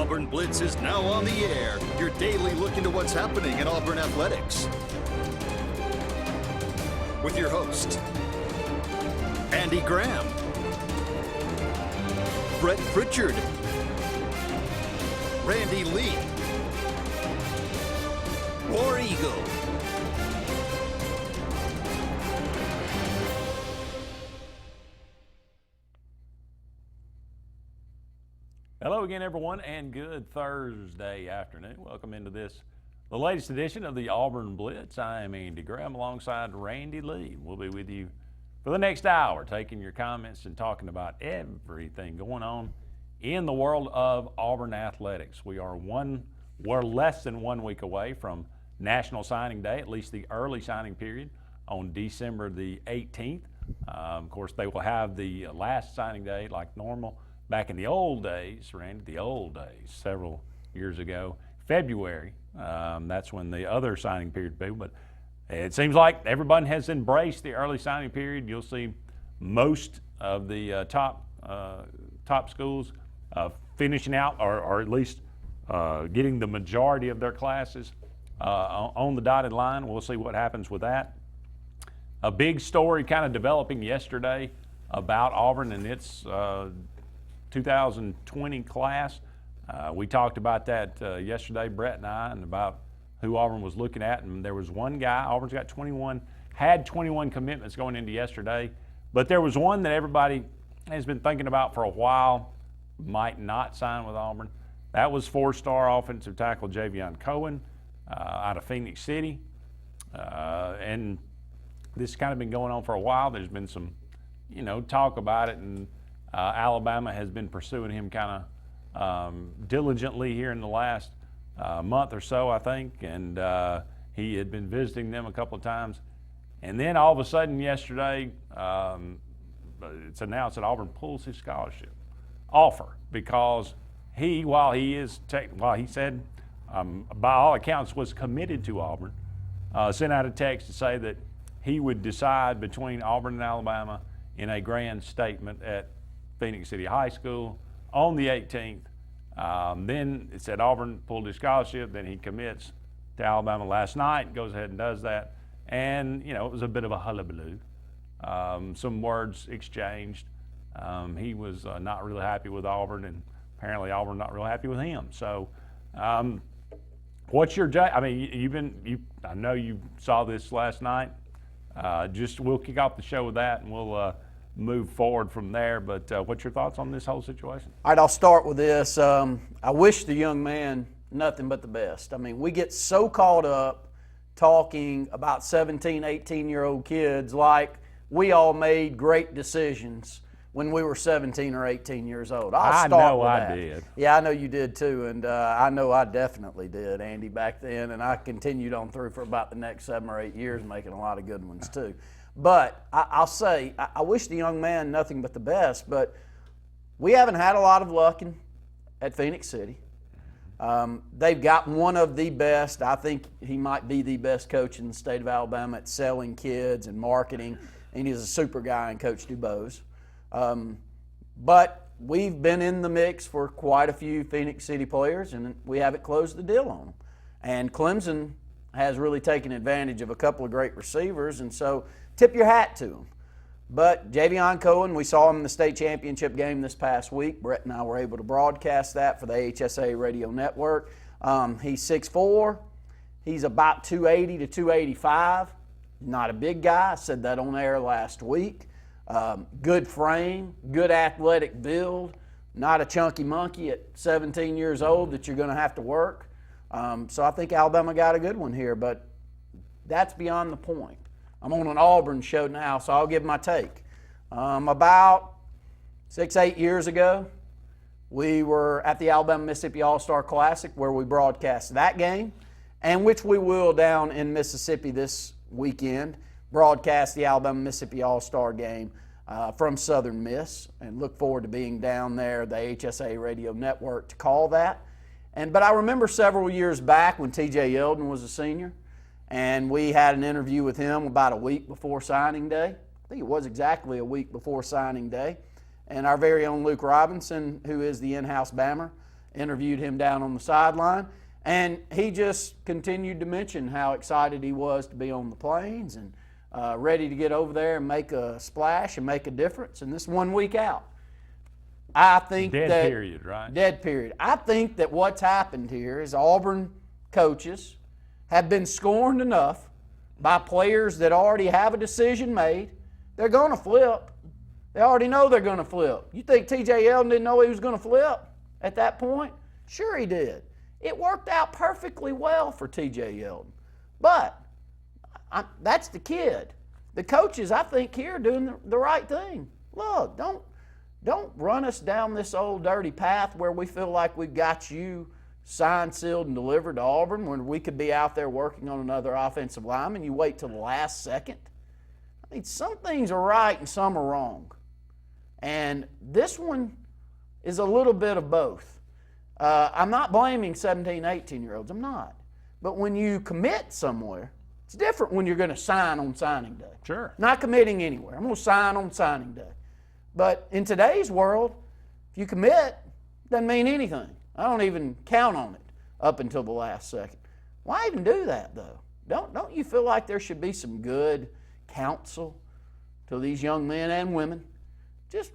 Auburn Blitz is now on the air, your daily look into what's happening in Auburn athletics. With your host, Andy Graham, Brett Pritchard, Randy Lee, War Eagle. Hello again, everyone, and good Thursday afternoon. Welcome into the latest edition of the Auburn Blitz. I am Andy Graham alongside Randy Lee. We'll be with you for the next hour, taking your comments and talking about everything going on in the world of Auburn athletics. We're less than 1 week away from National Signing Day, at least the early signing period on December the 18th. Of course, they will have the last signing day like normal. Back in the old days, Randy, several years ago, February, that's when the other signing period would be. But it seems like everyone has embraced the early signing period. You'll see most of the top schools finishing out or at least getting the majority of their classes on the dotted line. We'll see what happens with that. A big story kind of developing yesterday about Auburn and its 2020 class. We talked about that yesterday, Brett and I, and about who Auburn was looking at. And there was one guy, Auburn's got 21, had 21 commitments going into yesterday. But there was one that everybody has been thinking about for a while, might not sign with Auburn. That was four-star offensive tackle Javion Cohen out of Phoenix City. And this has kind of been going on for a while. There's been some, talk about it, and Alabama has been pursuing him kind of diligently here in the last month or so, I think, and he had been visiting them a couple of times. And then all of a sudden yesterday, it's announced that Auburn pulls his scholarship offer because while he said, by all accounts, was committed to Auburn, sent out a text to say that he would decide between Auburn and Alabama in a grand statement at Phoenix City High School on the 18th. Then it said Auburn pulled his scholarship. Then he commits to Alabama last night, goes ahead and does that. And, it was a bit of a hullabaloo. Some words exchanged. He was not really happy with Auburn, and apparently Auburn not real happy with him. So what's your – I mean, I know you saw this last night. We'll kick off the show with that, and we'll move forward from there. But what's your thoughts on this whole situation? All right, I'll start with this. I wish the young man nothing but the best. I mean, we get so caught up talking about 17, 18-year-old kids like we all made great decisions when we were 17 or 18 years old. I did. Yeah, I know you did too, and I know I definitely did, Andy, back then, and I continued on through for about the next 7 or 8 years, making a lot of good ones too. But I'll say, I wish the young man nothing but the best, but we haven't had a lot of luck at Phoenix City. They've got one of the best, I think he might be the best coach in the state of Alabama at selling kids and marketing, and he's a super guy in Coach DuBose. But we've been in the mix for quite a few Phoenix City players, and we haven't closed the deal on them. And Clemson has really taken advantage of a couple of great receivers, and so tip your hat to him. But Javion Cohen, we saw him in the state championship game this past week. Brett and I were able to broadcast that for the HSA radio network. He's 6'4". He's about 280 to 285. Not a big guy. I said that on air last week. Good frame, good athletic build. Not a chunky monkey at 17 years old that you're going to have to work. So I think Alabama got a good one here, but that's beyond the point. I'm on an Auburn show now, so I'll give my take. About 6-8 years ago, we were at the Alabama-Mississippi All-Star Classic where we broadcast that game, and which we will down in Mississippi this weekend, broadcast the Alabama-Mississippi All-Star game from Southern Miss, and look forward to being down there, the HSA radio network, to call that. But I remember several years back when T.J. Yeldon was a senior, and we had an interview with him about a week before signing day. I think it was exactly a week before signing day. And our very own Luke Robinson, who is the in-house Bammer, interviewed him down on the sideline, and he just continued to mention how excited he was to be on the Plains and ready to get over there and make a splash and make a difference. And this 1 week out, I think dead period, right? Dead period. I think that what's happened here is Auburn coaches have been scorned enough by players that already have a decision made. They're going to flip. They already know they're going to flip. You think T.J. Yeldon didn't know he was going to flip at that point? Sure he did. It worked out perfectly well for T.J. Yeldon. But that's the kid. The coaches, I think, here are doing the right thing. Look, don't run us down this old dirty path where we feel like we've got you signed, sealed, and delivered to Auburn when we could be out there working on another offensive lineman. You wait till the last second. I mean, some things are right and some are wrong. And this one is a little bit of both. I'm not blaming 17, 18-year-olds. I'm not. But when you commit somewhere, it's different when you're going to sign on signing day. Sure. Not committing anywhere. I'm going to sign on signing day. But in today's world, if you commit, it doesn't mean anything. I don't even count on it up until the last second. Why even do that, though? Don't you feel like there should be some good counsel to these young men and women?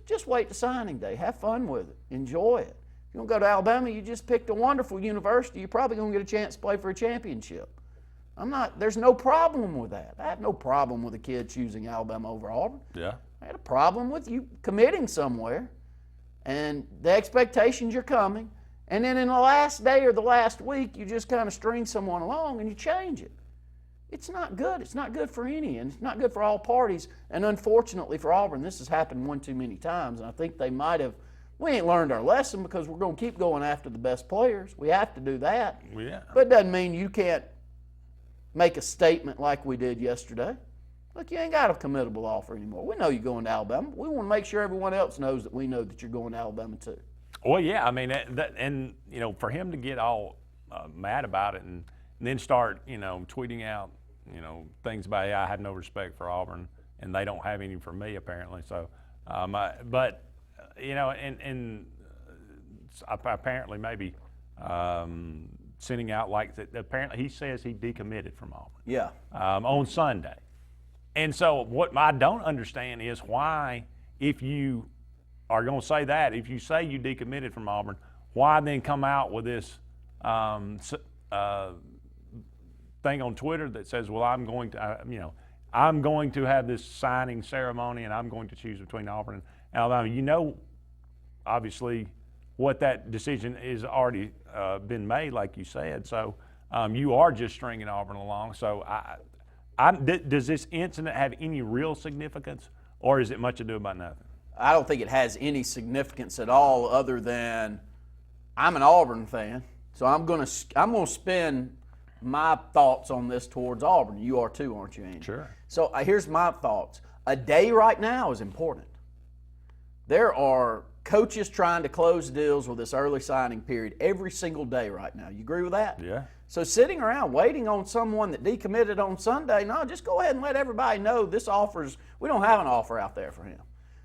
Just wait to signing day. Have fun with it. Enjoy it. If you don't go to Alabama, you just picked a wonderful university. You're probably going to get a chance to play for a championship. There's no problem with that. I have no problem with a kid choosing Alabama over Auburn. Yeah. I had a problem with you committing somewhere and the expectations you're coming, and then in the last day or the last week, you just kind of string someone along and you change it. It's not good. It's not good for any, and it's not good for all parties. And unfortunately for Auburn, this has happened one too many times, and I think they might have. We ain't learned our lesson because we're going to keep going after the best players. We have to do that. Yeah. But it doesn't mean you can't make a statement like we did yesterday. Look, you ain't got a committable offer anymore. We know you're going to Alabama. We want to make sure everyone else knows that we know that you're going to Alabama too. Well, yeah, I mean, and you know, for him to get all mad about it and then start, you know, tweeting out, you know, things about, I have no respect for Auburn and they don't have any for me apparently. So, but you know, and apparently maybe sending out like that. Apparently, he says he decommitted from Auburn. Yeah. On Sunday, and so what I don't understand is why, if you are going to say that, if you say you decommitted from Auburn, why then come out with this thing on Twitter that says, well, I'm going to have this signing ceremony and I'm going to choose between Auburn and Alabama. You know, obviously, what that decision is already been made, like you said. So you are just stringing Auburn along. So does this incident have any real significance, or is it much ado about nothing? I don't think it has any significance at all, other than I'm an Auburn fan, so I'm going to spin my thoughts on this towards Auburn. You are too, aren't you, Andy? Sure. So here's my thoughts. A day right now is important. There are coaches trying to close deals with this early signing period every single day right now. You agree with that? Yeah. So sitting around waiting on someone that decommitted on Sunday, no, just go ahead and let everybody know we don't have an offer out there for him.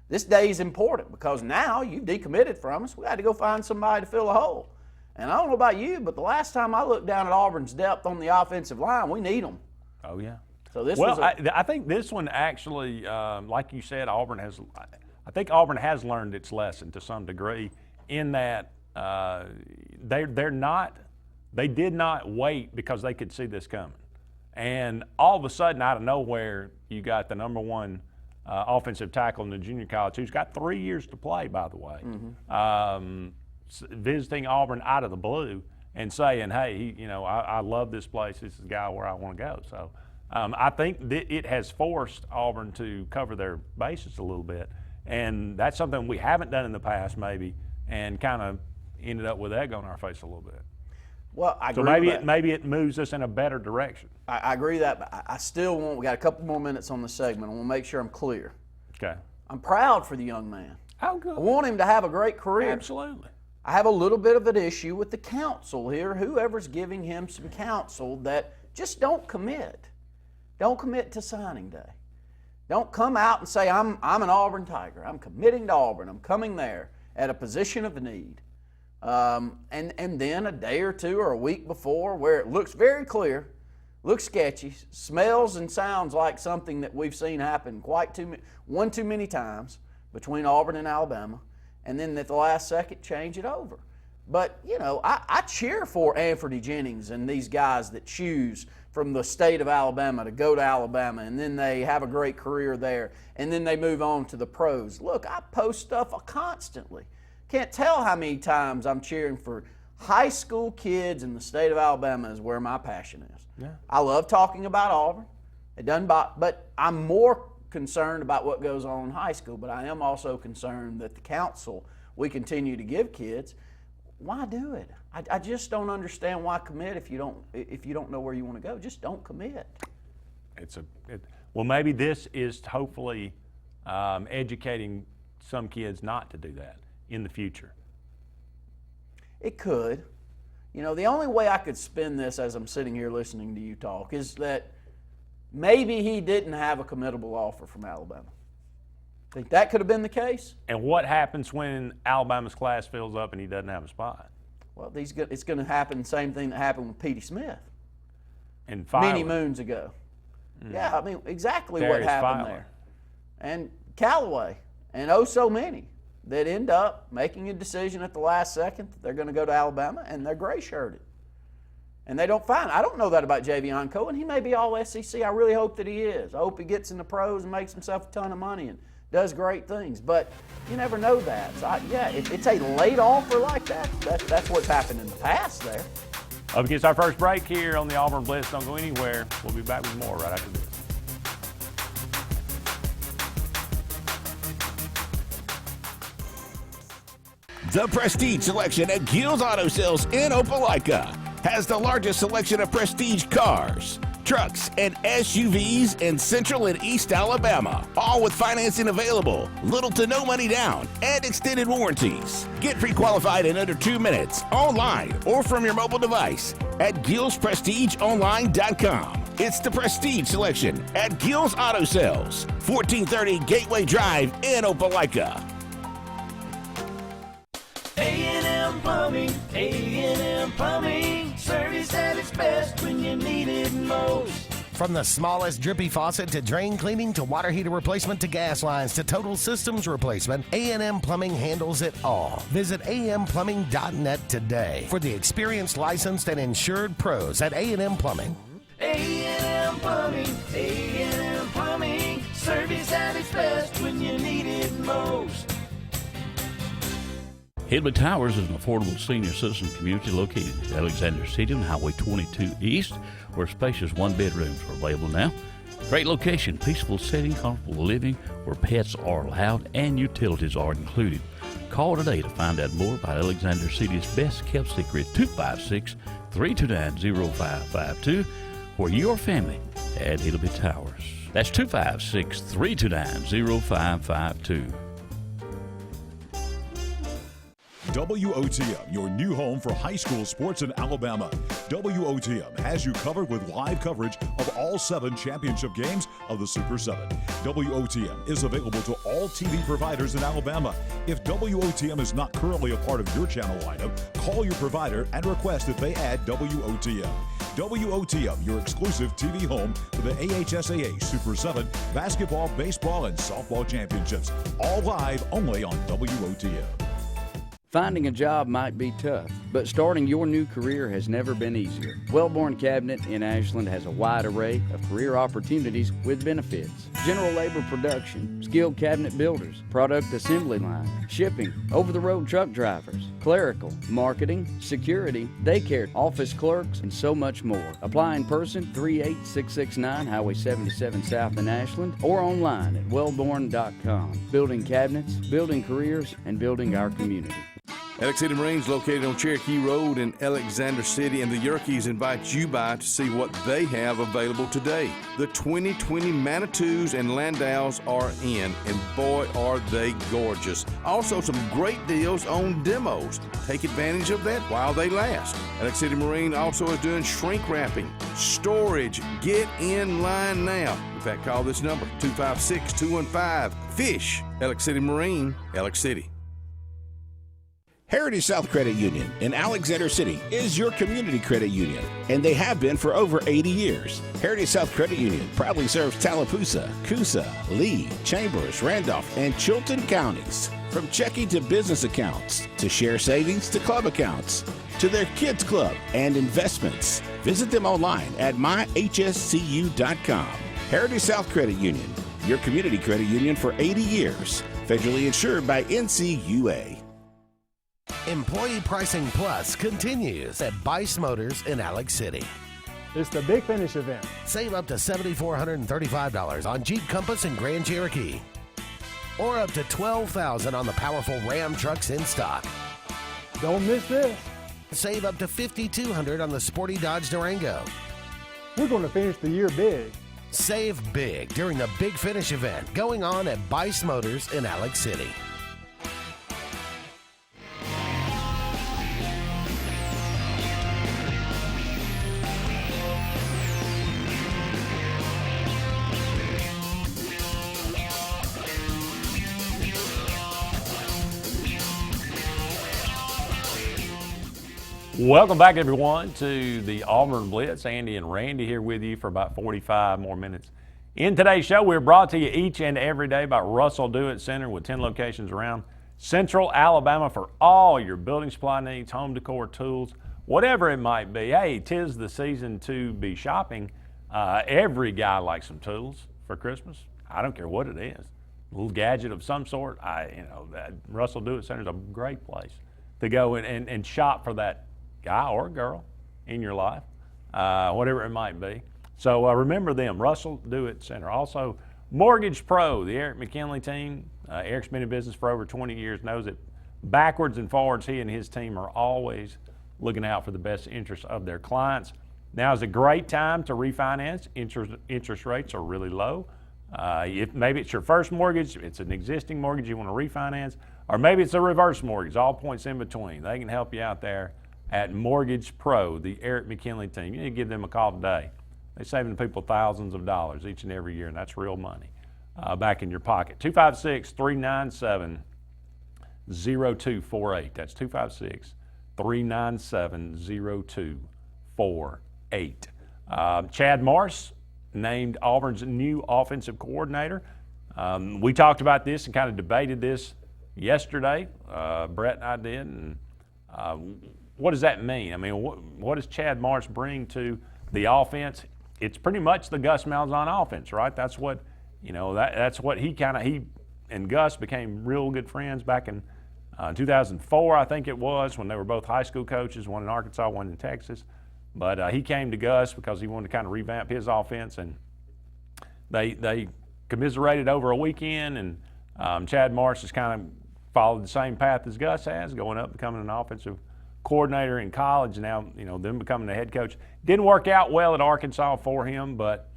This day is important because now you've decommitted from us. We had to go find somebody to fill a hole. And I don't know about you, but the last time I looked down at Auburn's depth on the offensive line, we need them. Oh, yeah. So this I think this one actually, like you said, I think Auburn has learned its lesson to some degree in that they did not wait because they could see this coming. And all of a sudden, out of nowhere, you got the number one offensive tackle in the junior college, who's got 3 years to play, by the way, visiting Auburn out of the blue and saying, hey, I love this place. This is the guy where I want to go. So I think that it has forced Auburn to cover their bases a little bit. And that's something we haven't done in the past, maybe, and kind of ended up with egg on our face a little bit. Well, I agree. So maybe it moves us in a better direction. I agree with that, but I still want. We got a couple more minutes on the segment. I want to make sure I'm clear. Okay. I'm proud for the young man. Oh, good. I want him to have a great career. Absolutely. I have a little bit of an issue with the counsel here. Whoever's giving him some counsel that just don't commit. Don't commit to signing day. Don't come out and say, I'm an Auburn Tiger. I'm committing to Auburn. I'm coming there at a position of need. And then a day or two or a week before, where it looks very clear, looks sketchy, smells and sounds like something that we've seen happen one too many times between Auburn and Alabama, and then at the last second change it over. But, you know, I cheer for Anfernee Jennings and these guys that choose from the state of Alabama to go to Alabama, and then they have a great career there, and then they move on to the pros. Look, I post stuff constantly. Can't tell how many times I'm cheering for high school kids in the state of Alabama is where my passion is. Yeah. I love talking about Auburn. It doesn't but I'm more concerned about what goes on in high school, but I am also concerned that the counsel we continue to give kids, why do it? I just don't understand why commit if you don't know where you want to go. Just don't commit. Well, maybe this is hopefully educating some kids not to do that in the future. It could. You know, the only way I could spin this as I'm sitting here listening to you talk is that maybe he didn't have a committable offer from Alabama. Think that could have been the case? And what happens when Alabama's class fills up and he doesn't have a spot? Well, it's going to happen the same thing that happened with Petey Smith And many moons ago. Yeah, I mean, exactly Darius what happened Filer. there. And Callaway, and so many that end up making a decision at the last second that they're going to go to Alabama, and they're gray-shirted. And they don't find. I don't know that about Javion Cohen. He may be all SEC. I really hope that he is. I hope he gets in the pros and makes himself a ton of money and does great things. But you never know that. So if it's a late offer like that, that's what's happened in the past there. Up against our first break here on the Auburn Blitz. Don't go anywhere. We'll be back with more right after this. The Prestige Selection at Gill's Auto Sales in Opelika has the largest selection of prestige cars, trucks, and SUVs in Central and East Alabama, all with financing available, little to no money down, and extended warranties. Get pre-qualified in under 2 minutes, online or from your mobile device at GillsPrestigeOnline.com. It's the Prestige Selection at Gill's Auto Sales, 1430 Gateway Drive in Opelika. A&M Plumbing, A&M Plumbing, service at its best when you need it most. From the smallest drippy faucet to drain cleaning to water heater replacement to gas lines to total systems replacement, A&M Plumbing handles it all. Visit amplumbing.net today for the experienced, licensed, and insured pros at A&M Plumbing. A&M Plumbing, A&M Plumbing, service at its best when you need it most. Hidley Towers is an affordable senior citizen community located in Alexander City on Highway 22 East, where spacious one-bedrooms are available now. Great location, peaceful setting, comfortable living, where pets are allowed and utilities are included. Call today to find out more about Alexander City's best-kept secret, 256-329-0552, for your family at Hidley Towers. That's 256-329-0552. WOTM, your new home for high school sports in Alabama. WOTM has you covered with live coverage of all 7 championship games of the Super 7. WOTM is available to all TV providers in Alabama. If WOTM is not currently a part of your channel lineup, call your provider and request that they add WOTM. WOTM, your exclusive TV home for the AHSAA Super 7 basketball, baseball, and softball championships. All live only on WOTM. Finding a job might be tough, but starting your new career has never been easier. Wellborn Cabinet in Ashland has a wide array of career opportunities with benefits. General labor production, skilled cabinet builders, product assembly line, shipping, over-the-road truck drivers, clerical, marketing, security, daycare, office clerks, and so much more. Apply in person, 38669 Highway 77 South in Ashland, or online at wellborn.com. Building cabinets, building careers, and building our community. Alex City Marines located on Cherokee Road in Alexander City, and the Yerkes invite you by to see what they have available today. The 2020 Manitous and Landaus are in, and boy are they gorgeous. Also some great deals on demos. Take advantage of that while they last. Alex City Marine also is doing shrink wrapping, storage. Get in line now. In fact, call this number, 256-215-FISH. Alex City Marine, Alex City. Heritage South Credit Union in Alexander City is your community credit union, and they have been for over 80 years. Heritage South Credit Union proudly serves Tallapoosa, Coosa, Lee, Chambers, Randolph, and Chilton counties. From checking to business accounts, to share savings to club accounts, to their kids club and investments. Visit them online at myhscu.com. Heritage South Credit Union, your community credit union for 80 years. Federally insured by NCUA. Employee Pricing Plus continues at Bice Motors in Alex City. It's the Big Finish event. Save up to $7,435 on Jeep Compass and Grand Cherokee, or up to $12,000 on the powerful Ram trucks in stock. Don't miss this. Save up to $5,200 on the sporty Dodge Durango. We're going to finish the year big. Save big during the Big Finish event going on at Bice Motors in Alex City. Welcome back, everyone, to the Auburn Blitz. Andy and Randy here with you for about 45 more minutes. In today's show, we're brought to you each and every day by Russell Do-It Center with 10 locations around Central Alabama for all your building supply needs, home decor, tools, whatever it might be. Hey, 'tis the season to be shopping. Every guy likes some tools for Christmas. I don't care what it is. A little gadget of some sort. That Russell Do-It Center is a great place to go and shop for that guy or girl in your life, whatever it might be. So remember them, Russell Do-It Center. Also, Mortgage Pro, the Eric McKinley team. Eric's been in business for over 20 years, knows that backwards and forwards, he and his team are always looking out for the best interests of their clients. Now is a great time to refinance. Interest rates are really low. If maybe it's your first mortgage, it's an existing mortgage you want to refinance, or maybe it's a reverse mortgage, all points in between. They can help you out there at Mortgage Pro, the Eric McKinley team. You need to give them a call today. They're saving people thousands of dollars each and every year, and that's real money back in your pocket. 256-397-0248. That's 256-397-0248. Chad Morris named Auburn's new offensive coordinator. We talked about this and kind of debated this yesterday. Brett and I did. And what does that mean? I mean, what does Chad Morris bring to the offense? It's pretty much the Gus Malzahn offense, right? That's what, that's what he and Gus became real good friends back in 2004, I think it was, when they were both high school coaches, one in Arkansas, one in Texas. But he came to Gus because he wanted to kind of revamp his offense, and they commiserated over a weekend, and Chad Morris has kind of followed the same path as Gus has, going up, becoming an offensive coordinator in college, now, them becoming the head coach. Didn't work out well at Arkansas for him, but,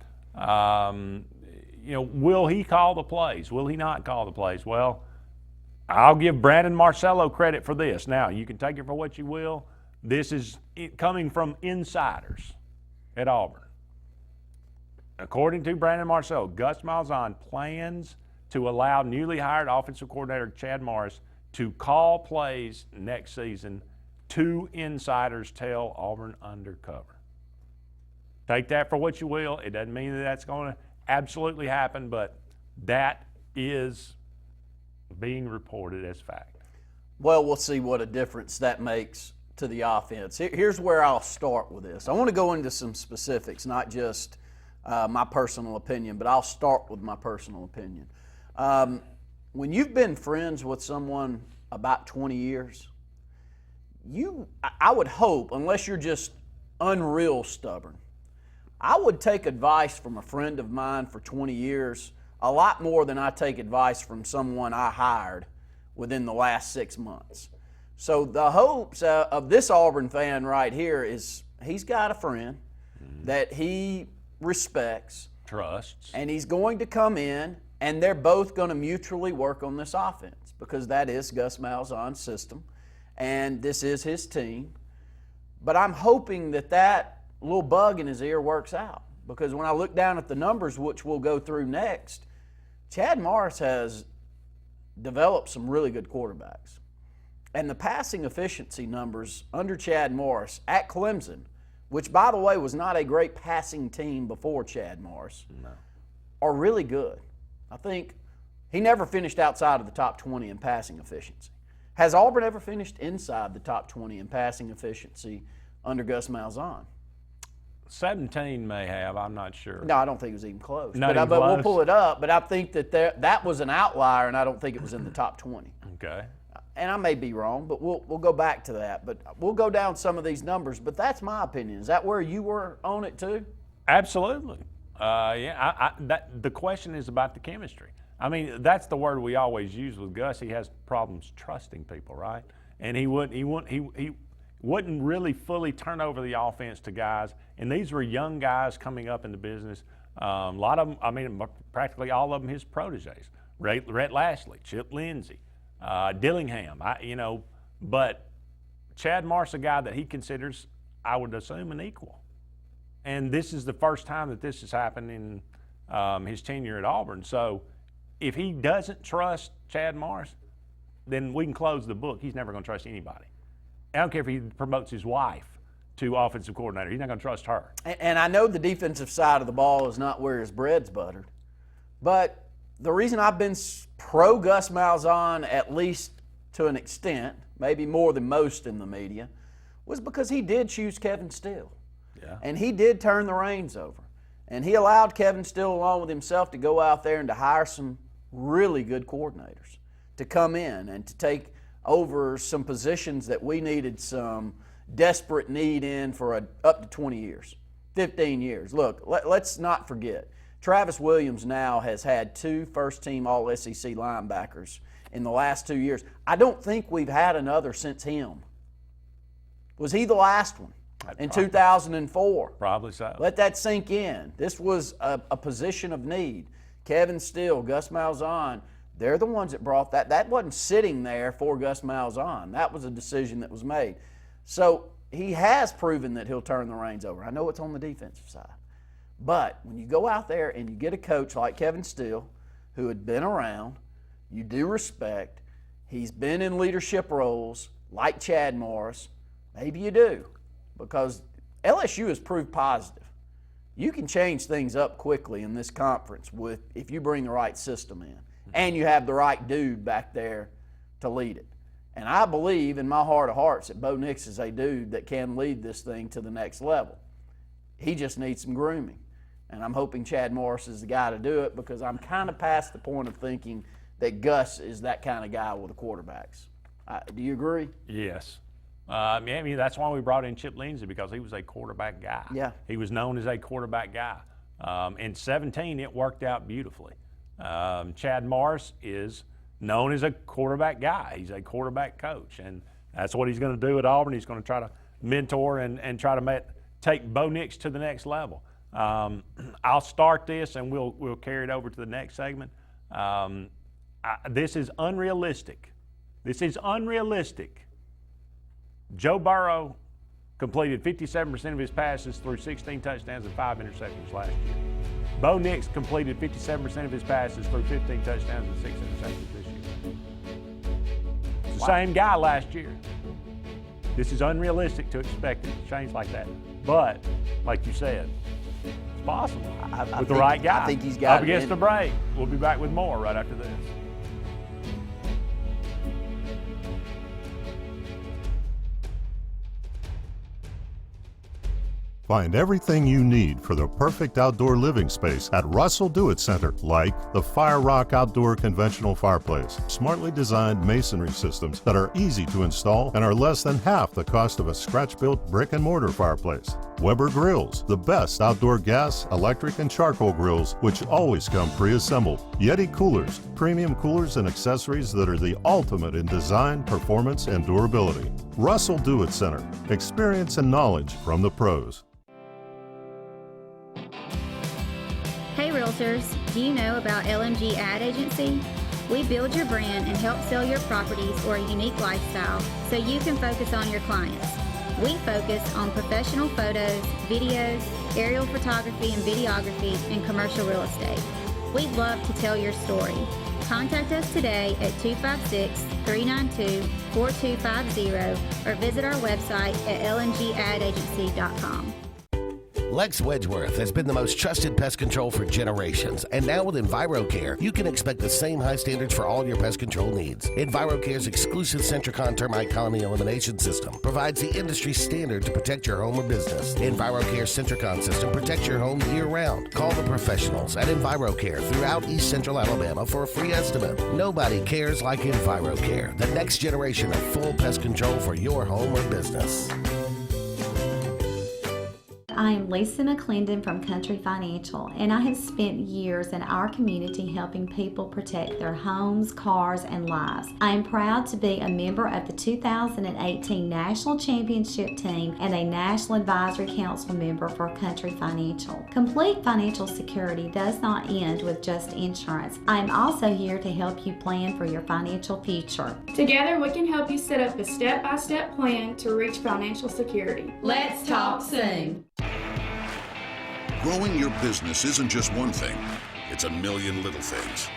will he call the plays? Will he not call the plays? Well, I'll give Brandon Marcello credit for this. Now, you can take it for what you will. This is coming from insiders at Auburn. According to Brandon Marcello, Gus Malzahn plans to allow newly hired offensive coordinator Chad Morris to call plays next season. Two insiders tell Auburn Undercover. Take that for what you will. It doesn't mean that that's going to absolutely happen, but that is being reported as fact. Well, we'll see what a difference that makes to the offense. Here's where I'll start with this. I want to go into some specifics, not just my personal opinion, but I'll start with my personal opinion. When you've been friends with someone about 20 years, I would hope, unless you're just unreal stubborn, I would take advice from a friend of mine for 20 years a lot more than I take advice from someone I hired within the last 6 months. So the hopes of this Auburn fan right here is he's got a friend that he respects, trusts, and he's going to come in, and they're both going to mutually work on this offense, because that is Gus Malzahn's system, and this is his team. But I'm hoping that little bug in his ear works out, because when I look down at the numbers, which we'll go through next, Chad Morris has developed some really good quarterbacks. And the passing efficiency numbers under Chad Morris at Clemson, which, by the way, was not a great passing team before Chad Morris, are really good. I think he never finished outside of the top 20 in passing efficiency. Has Auburn ever finished inside the top 20 in passing efficiency under Gus Malzahn? 17 may have, I'm not sure. No, I don't think it was even close. Not but even we'll close? pull it up, but I think that was an outlier, and I don't think it was in the top 20. Okay. And I may be wrong, but we'll go back to that. But we'll go down some of these numbers, but that's my opinion. Is that where you were on it too? Absolutely. The question is about the chemistry. I mean, that's the word we always use with Gus. He has problems trusting people, right? And he wouldn't really fully turn over the offense to guys. And these were young guys coming up in the business. A lot of them, I mean, practically all of them his proteges. Rhett Lashley, Chip Lindsey, Dillingham, but Chad Morris, a guy that he considers, I would assume, an equal. And this is the first time that this has happened in his tenure at Auburn. So if he doesn't trust Chad Morris, then we can close the book. He's never going to trust anybody. I don't care if he promotes his wife to offensive coordinator. He's not going to trust her. And I know the defensive side of the ball is not where his bread's buttered, but the reason I've been pro Gus Malzahn, at least to an extent, maybe more than most in the media, was because he did choose Kevin Steele. Yeah. And he did turn the reins over. And he allowed Kevin Steele, along with himself, to go out there and to hire some really good coordinators to come in and to take over some positions that we needed some desperate need in for up to 20 years, 15 years. Look, let's not forget, Travis Williams now has had 2 first-team All-SEC linebackers in the last 2 years. I don't think we've had another since him. Was he the last one in 2004? Probably so. Let that sink in. This was a position of need. Kevin Steele, Gus Malzahn, they're the ones that brought that. That wasn't sitting there for Gus Malzahn. That was a decision that was made. So he has proven that he'll turn the reins over. I know it's on the defensive side. But when you go out there and you get a coach like Kevin Steele, who had been around, you do respect, he's been in leadership roles like Chad Morris, maybe you do, because LSU has proved positive. You can change things up quickly in this conference if you bring the right system in and you have the right dude back there to lead it. And I believe in my heart of hearts that Bo Nix is a dude that can lead this thing to the next level. He just needs some grooming. And I'm hoping Chad Morris is the guy to do it, because I'm kind of past the point of thinking that Gus is that kind of guy with the quarterbacks. Do you agree? Yes. I mean, that's why we brought in Chip Lindsey, because he was a quarterback guy. Yeah. He was known as a quarterback guy. In 17, it worked out beautifully. Chad Morris is known as a quarterback guy. He's a quarterback coach, and that's what he's going to do at Auburn. He's going to try to mentor and try to take Bo Nix to the next level. I'll start this, and we'll carry it over to the next segment. This is unrealistic. This is unrealistic. Joe Burrow completed 57% of his passes through 16 touchdowns and 5 interceptions last year. Bo Nix completed 57% of his passes through 15 touchdowns and 6 interceptions this year. It's the same guy last year. This is unrealistic to expect it to change like that. But, like you said, it's possible with the right guy. I think he's got Up against the break. We'll be back with more right after this. Find everything you need for the perfect outdoor living space at Russell Do-It Center, like the Fire Rock Outdoor Conventional Fireplace, smartly designed masonry systems that are easy to install and are less than half the cost of a scratch-built brick and mortar fireplace. Weber Grills, the best outdoor gas, electric, and charcoal grills, which always come pre-assembled. Yeti Coolers, premium coolers and accessories that are the ultimate in design, performance, and durability. Russell Do-It Center, experience and knowledge from the pros. Hey Realtors, do you know about LMG Ad Agency? We build your brand and help sell your properties or a unique lifestyle so you can focus on your clients. We focus on professional photos, videos, aerial photography and videography, and commercial real estate. We'd love to tell your story. Contact us today at 256-392-4250 or visit our website at lngadagency.com. Lex Wedgeworth has been the most trusted pest control for generations, and now with EnviroCare, you can expect the same high standards for all your pest control needs. EnviroCare's exclusive Centricon termite colony elimination system provides the industry standard to protect your home or business. EnviroCare's Centricon system protects your home year-round. Call the professionals at EnviroCare throughout East Central Alabama for a free estimate. Nobody cares like EnviroCare, the next generation of full pest control for your home or business. I am Lisa McClendon from Country Financial, and I have spent years in our community helping people protect their homes, cars, and lives. I am proud to be a member of the 2018 National Championship Team and a National Advisory Council member for Country Financial. Complete financial security does not end with just insurance. I am also here to help you plan for your financial future. Together, we can help you set up a step-by-step plan to reach financial security. Let's talk soon. Growing your business isn't just one thing, it's a million little things.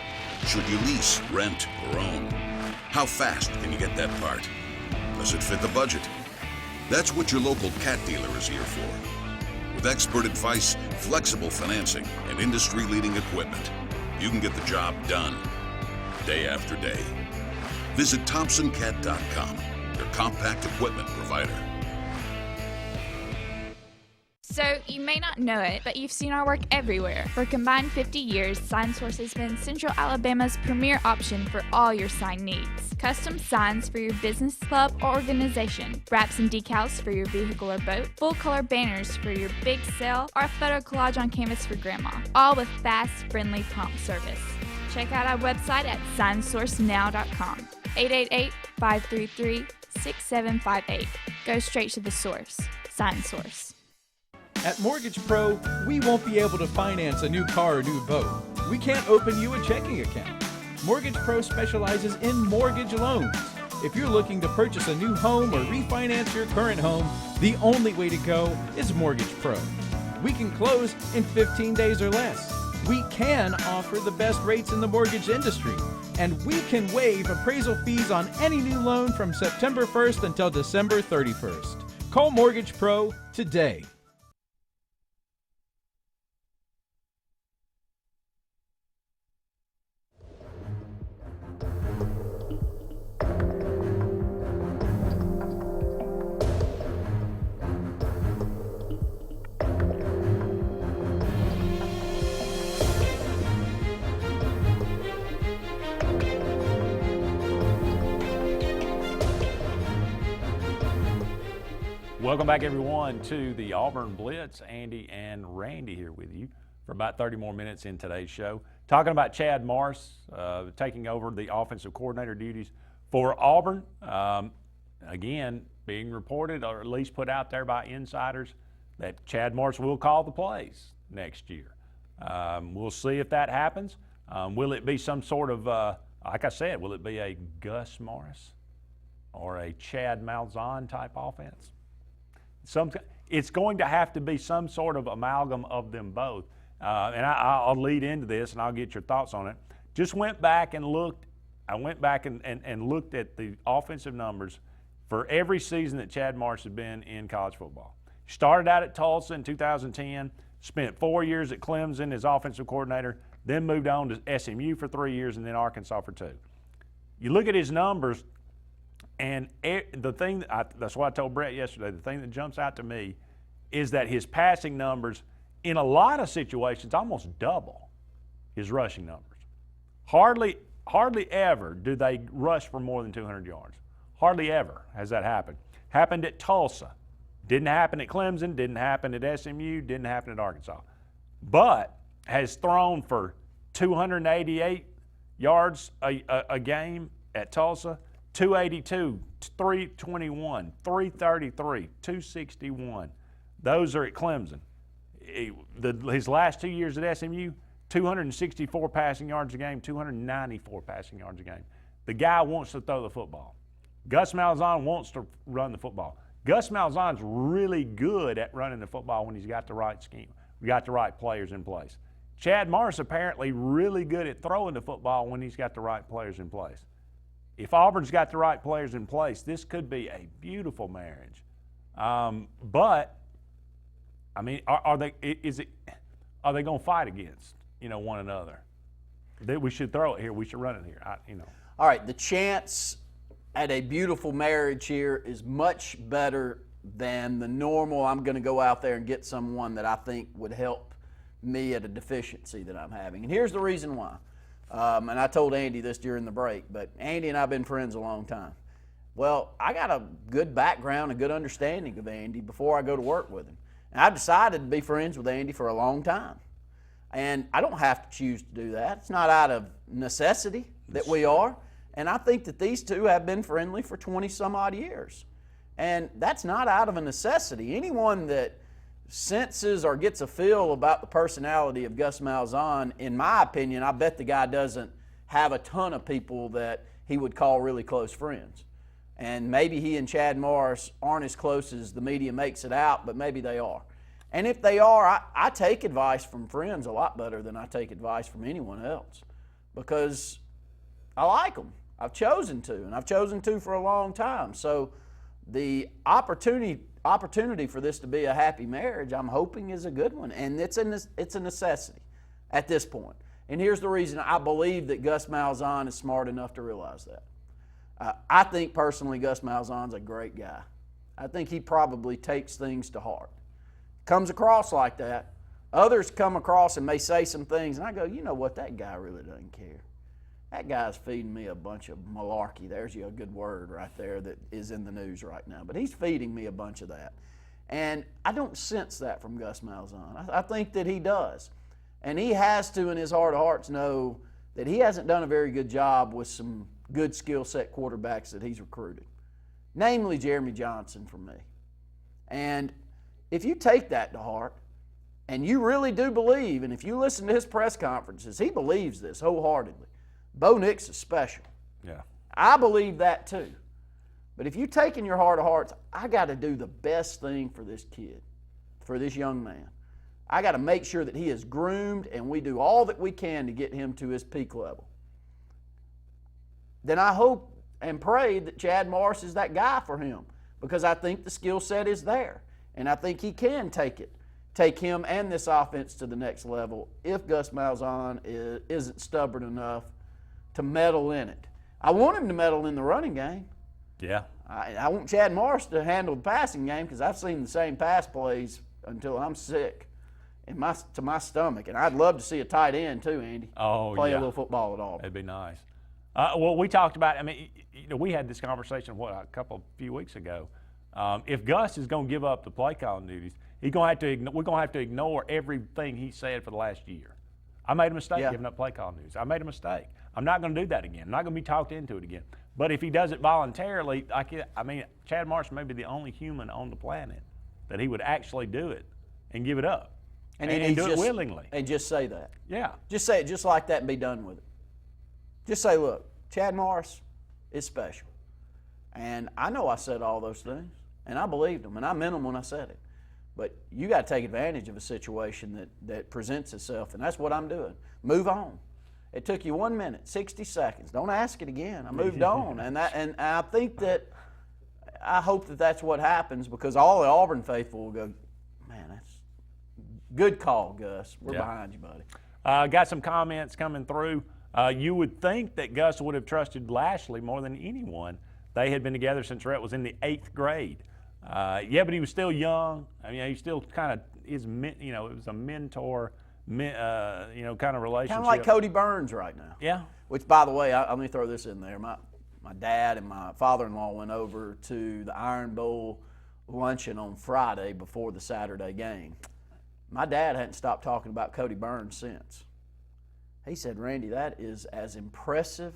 Should you lease, rent, or own? How fast can you get that part? Does it fit the budget? That's what your local cat dealer is here for. With expert advice, flexible financing, and industry-leading equipment, you can get the job done, day after day. Visit ThompsonCat.com, your compact equipment provider. So, you may not know it, but you've seen our work everywhere. For a combined 50 years, SignSource has been Central Alabama's premier option for all your sign needs. Custom signs for your business, club, or organization, wraps and decals for your vehicle or boat, full-color banners for your big sale, or a photo collage on canvas for grandma, all with fast, friendly, prompt service. Check out our website at signsourcenow.com, 888-533-6758. Go straight to the source. SignSource. At Mortgage Pro, we won't be able to finance a new car or new boat. We can't open you a checking account. Mortgage Pro specializes in mortgage loans. If you're looking to purchase a new home or refinance your current home, the only way to go is Mortgage Pro. We can close in 15 days or less. We can offer the best rates in the mortgage industry. And we can waive appraisal fees on any new loan from September 1st until December 31st. Call Mortgage Pro today. Welcome back, everyone, to the Auburn Blitz. Andy and Randy here with you for about 30 more minutes in today's show. Talking about Chad Morris taking over the offensive coordinator duties for Auburn. Again, being reported, or at least put out there by insiders, that Chad Morris will call the plays next year. We'll see if that happens. Will it be some sort of, like I said, will it be a Gus Morris or a Chad Malzahn type offense? It's going to have to be some sort of amalgam of them both. And I'll lead into this, and I'll get your thoughts on it. Just went back and looked. I went back and looked at the offensive numbers for every season that Chad Morris has been in college football. Started out at Tulsa in 2010, spent 4 years at Clemson as offensive coordinator, then moved on to SMU for 3 years, and then Arkansas for 2. You look at his numbers, and the thing, that's what I told Brett yesterday, the thing that jumps out to me is that his passing numbers, in a lot of situations, almost double his rushing numbers. Hardly ever do they rush for more than 200 yards. Hardly ever has that happened. Happened at Tulsa. Didn't happen at Clemson, didn't happen at SMU, didn't happen at Arkansas. But has thrown for 288 yards a game at Tulsa, 282, 321, 333, 261. Those are at Clemson. His last 2 years at SMU, 264 passing yards a game, 294 passing yards a game. The guy wants to throw the football. Gus Malzahn wants to run the football. Gus Malzahn's really good at running the football when he's got the right scheme, got the right players in place. Chad Morris apparently really good at throwing the football when he's got the right players in place. If Auburn's got the right players in place, this could be a beautiful marriage. But I mean, are they going to fight against one another? That we should throw it here. We should run it here. All right, the chance at a beautiful marriage here is much better than the normal. I'm going to go out there and get someone that I think would help me at a deficiency that I'm having. And here's the reason why. And I told Andy this during the break, but Andy and I have been friends a long time. Well, I got a good background, a good understanding of Andy before I go to work with him. And I decided to be friends with Andy for a long time. And I don't have to choose to do that. It's not out of necessity that we are. And I think that these two have been friendly for 20-some-odd years. And that's not out of a necessity. Anyone that senses or gets a feel about the personality of Gus Malzahn, in my opinion, I bet the guy doesn't have a ton of people that he would call really close friends. And maybe he and Chad Morris aren't as close as the media makes it out, but maybe they are. And if they are, I take advice from friends a lot better than I take advice from anyone else because I like them. I've chosen to, and I've chosen to for a long time. So the opportunity for this to be a happy marriage, I'm hoping, is a good one, and it's a necessity at this point. And here's the reason I believe that Gus Malzahn is smart enough to realize that. I think personally Gus Malzahn's a great guy. I think he probably takes things to heart. Comes across like that. Others come across and may say some things, and I go, you know what, that guy really doesn't care. That guy's feeding me a bunch of malarkey. There's a good word right there that is in the news right now. But he's feeding me a bunch of that. And I don't sense that from Gus Malzahn. I think that he does. And he has to, in his heart of hearts, know that he hasn't done a very good job with some good skill set quarterbacks that he's recruited, namely Jeremy Johnson for me. And if you take that to heart and you really do believe, and if you listen to his press conferences, he believes this wholeheartedly. Bo Nix is special. Yeah. I believe that too. But if you take in your heart of hearts, I got to do the best thing for this kid, for this young man. I got to make sure that he is groomed and we do all that we can to get him to his peak level. Then I hope and pray that Chad Morris is that guy for him because I think the skill set is there. And I think he can take him and this offense to the next level if Gus Malzahn isn't stubborn enough to meddle in it. I want him to meddle in the running game. Yeah. I want Chad Morris to handle the passing game because I've seen the same pass plays until I'm sick to my stomach. And I'd love to see a tight end too, Andy. Oh, play yeah. a little football at all. That'd be nice. Well, we talked about, we had this conversation, a few weeks ago. If Gus is going to give up the play calling duties, we're going to have to ignore everything he said for the last year. I made a mistake giving up play calling duties. I made a mistake. I'm not going to do that again. I'm not going to be talked into it again. But if he does it voluntarily, Chad Morris may be the only human on the planet that he would actually do it and give it up and do it willingly. And just say that. Yeah. Just say it just like that and be done with it. Just say, look, Chad Morris is special. And I know I said all those things, and I believed them, and I meant them when I said it. But you got to take advantage of a situation that presents itself, and that's what I'm doing. Move on. It took you 1 minute, 60 seconds. Don't ask it again. I moved on, and I think I hope that that's what happens because all the Auburn faithful will go, man, that's good call, Gus. We're behind you, buddy. Got some comments coming through. You would think that Gus would have trusted Lashley more than anyone. They had been together since Rhett was in the 8th grade. But he was still young. He still kind of is, it was a mentor, kind of relationship. Kind of like Cody Burns right now. Yeah. Which, by the way, let me throw this in there. My dad and my father-in-law went over to the Iron Bowl luncheon on Friday before the Saturday game. My dad hadn't stopped talking about Cody Burns since. He said, Randy, that is as impressive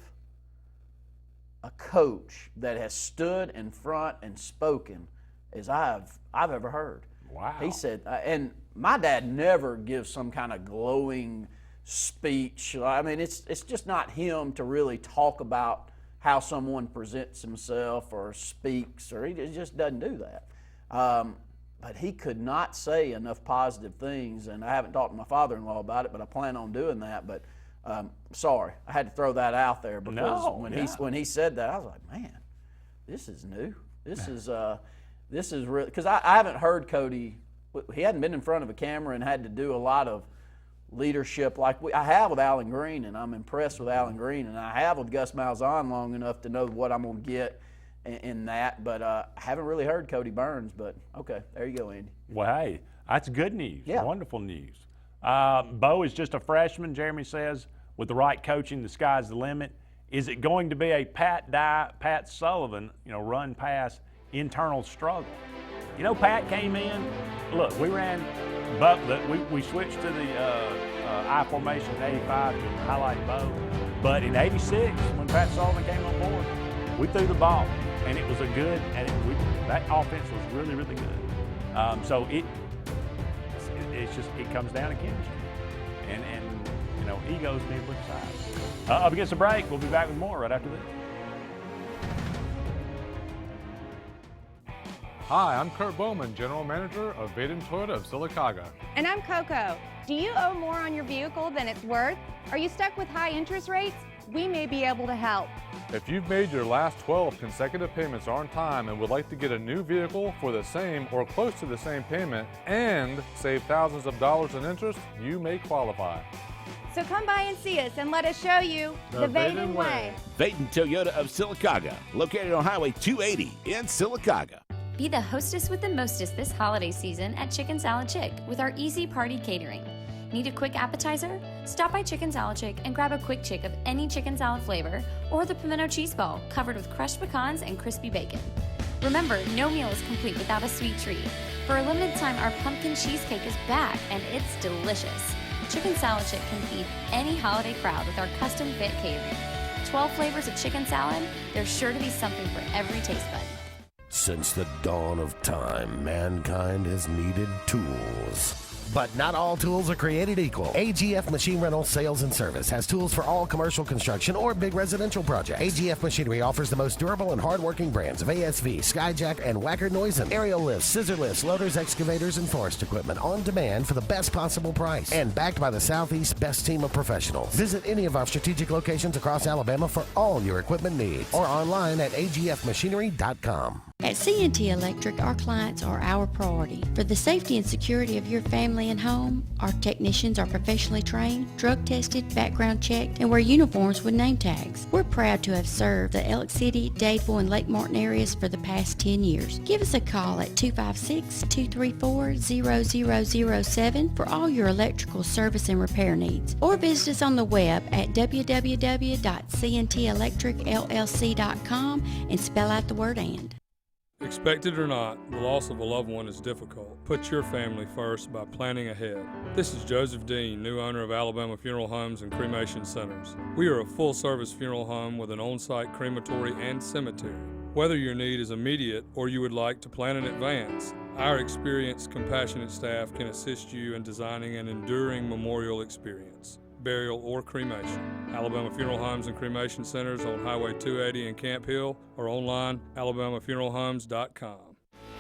a coach that has stood in front and spoken as I've ever heard. Wow. He said, and my dad never gives some kind of glowing speech. It's just not him to really talk about how someone presents himself or speaks, or he just doesn't do that. but he could not say enough positive things, and I haven't talked to my father-in-law about it, but I plan on doing that. But sorry, I had to throw that out there because when he said that, I was like, man, this is new. This is real, because I haven't heard Cody. He hadn't been in front of a camera and had to do a lot of leadership like I have with Alan Green, and I'm impressed with Alan Green, and I have with Gus Malzahn long enough to know what I'm going to get in that, but I haven't really heard Cody Burns. But okay, there you go, Andy. Well, hey, that's good news. Yeah. Wonderful news. Bo is just a freshman, Jeremy says. With the right coaching, the sky's the limit. Is it going to be a Pat Sullivan, run pass internal struggle? Pat came in. Look, we ran, but we switched to the I formation in '85 to highlight Bo. But in '86, when Pat Sullivan came on board, we threw the ball, and it was a good. And that offense was really, really good. So it comes down to chemistry, and egos being put aside. Up against the break, we'll be back with more right after this. Hi, I'm Kurt Bowman, General Manager of Vaden Toyota of Sylacauga. And I'm Coco. Do you owe more on your vehicle than it's worth? Are you stuck with high interest rates? We may be able to help. If you've made your last 12 consecutive payments on time and would like to get a new vehicle for the same or close to the same payment and save thousands of dollars in interest, you may qualify. So come by and see us and let us show you the Vaden way. Vaden Toyota of Sylacauga, located on Highway 280 in Sylacauga. Be the hostess with the mostest this holiday season at Chicken Salad Chick with our easy party catering. Need a quick appetizer? Stop by Chicken Salad Chick and grab a quick chick of any chicken salad flavor or the pimento cheese ball covered with crushed pecans and crispy bacon. Remember, no meal is complete without a sweet treat. For a limited time, our pumpkin cheesecake is back and it's delicious. Chicken Salad Chick can feed any holiday crowd with our custom fit catering. 12 flavors of chicken salad, there's sure to be something for every taste bud. Since the dawn of time, mankind has needed tools. But not all tools are created equal. AGF Machine Rental Sales and Service has tools for all commercial construction or big residential projects. AGF Machinery offers the most durable and hardworking brands of ASV, Skyjack, and Wacker Neusen. Aerial lifts, scissor lifts, loaders, excavators, and forest equipment on demand for the best possible price. And backed by the Southeast's best team of professionals. Visit any of our strategic locations across Alabama for all your equipment needs. Or online at agfmachinery.com. At C&T Electric, our clients are our priority. For the safety and security of your family and home, our technicians are professionally trained, drug tested, background checked, and wear uniforms with name tags. We're proud to have served the Elk City, Dadeville, and Lake Martin areas for the past 10 years. Give us a call at 256-234-0007 for all your electrical service and repair needs. Or visit us on the web at www.cntelectricllc.com and spell out the word "and." Expect it or not, the loss of a loved one is difficult. Put your family first by planning ahead. This is Joseph Dean, new owner of Alabama Funeral Homes and Cremation Centers. We are a full-service funeral home with an on-site crematory and cemetery. Whether your need is immediate or you would like to plan in advance, our experienced, compassionate staff can assist you in designing an enduring memorial experience, burial, or cremation. Alabama Funeral Homes and Cremation Centers on Highway 280 in Camp Hill or online, alabamafuneralhomes.com.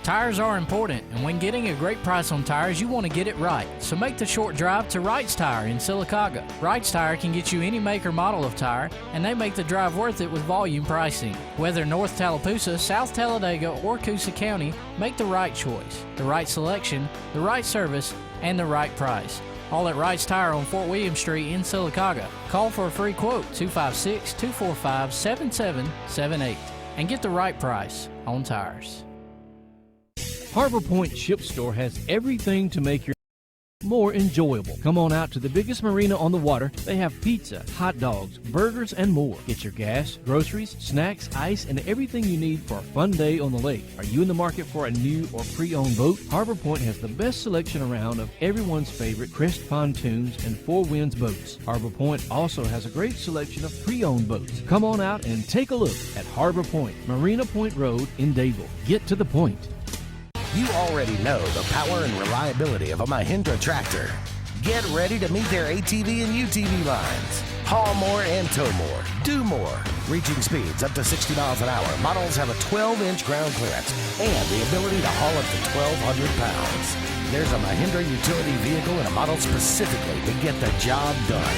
Tires are important, and when getting a great price on tires, you want to get it right. So make the short drive to Wright's Tire in Sylacauga. Wright's Tire can get you any make or model of tire, and they make the drive worth it with volume pricing. Whether North Tallapoosa, South Talladega, or Coosa County, make the right choice, the right selection, the right service, and the right price. All at Wright's Tire on Fort William Street in Sylacauga. Call for a free quote, 256-245-7778, and get the right price on tires. Harbor Point Ship Store has everything to make your more enjoyable. Come on out to the biggest marina on the water. They have pizza, hot dogs, burgers, and more. Get your gas, groceries, snacks, ice, and everything you need for a fun day on the lake. Are you in the market for a new or pre-owned boat? Harbor Point has the best selection around of everyone's favorite Crest pontoons and Four Winds boats. Harbor Point also has a great selection of pre-owned boats. Come on out and take a look at Harbor Point, Marina Point Road in Dadeville. Get to the point. You already know the power and reliability of a Mahindra tractor. Get ready to meet their ATV and UTV lines. Haul more and tow more. Do more. Reaching speeds up to 60 miles an hour, models have a 12-inch ground clearance and the ability to haul up to 1,200 pounds. There's a Mahindra utility vehicle and a model specifically to get the job done.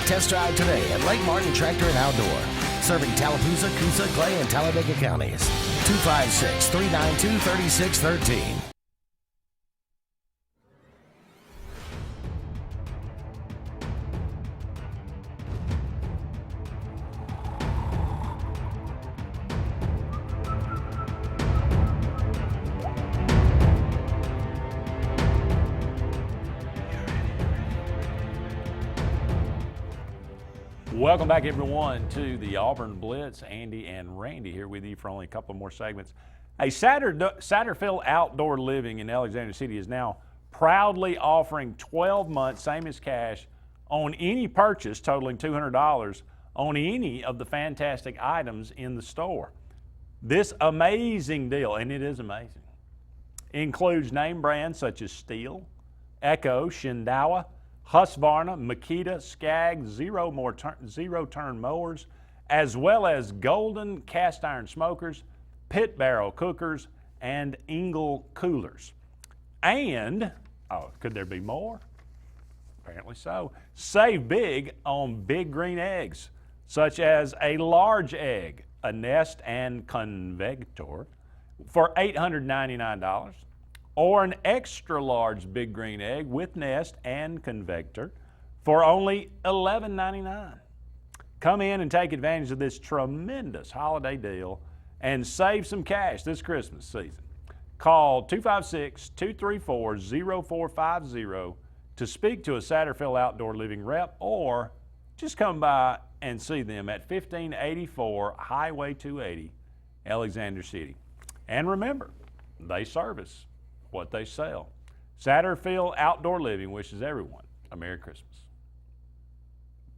Test drive today at Lake Martin Tractor and Outdoor. Serving Tallapoosa, Coosa, Clay, and Talladega counties. 256-392-3613. Welcome back, everyone, to the Auburn Blitz. Andy and Randy here with you for only a couple more segments. A Satterfield Outdoor Living in Alexander City is now proudly offering 12 months, same as cash, on any purchase totaling $200 on any of the fantastic items in the store. This amazing deal, and it is amazing, includes name brands such as Stihl, Echo, Shindawa, Husqvarna, Makita, Skag, zero-turn mowers, as well as Golden cast iron smokers, pit barrel cookers, and Engel coolers. And, could there be more? Apparently so. Save big on big green eggs, such as a large egg, a nest and convector, for $899. Or an extra large big green egg with nest and convector for only $11.99. Come in and take advantage of this tremendous holiday deal and save some cash this Christmas season. Call 256-234-0450 to speak to a Satterfield Outdoor Living rep, or just come by and see them at 1584 Highway 280, Alexander City. And remember, they service what they sell. Satterfield Outdoor Living wishes everyone a Merry Christmas.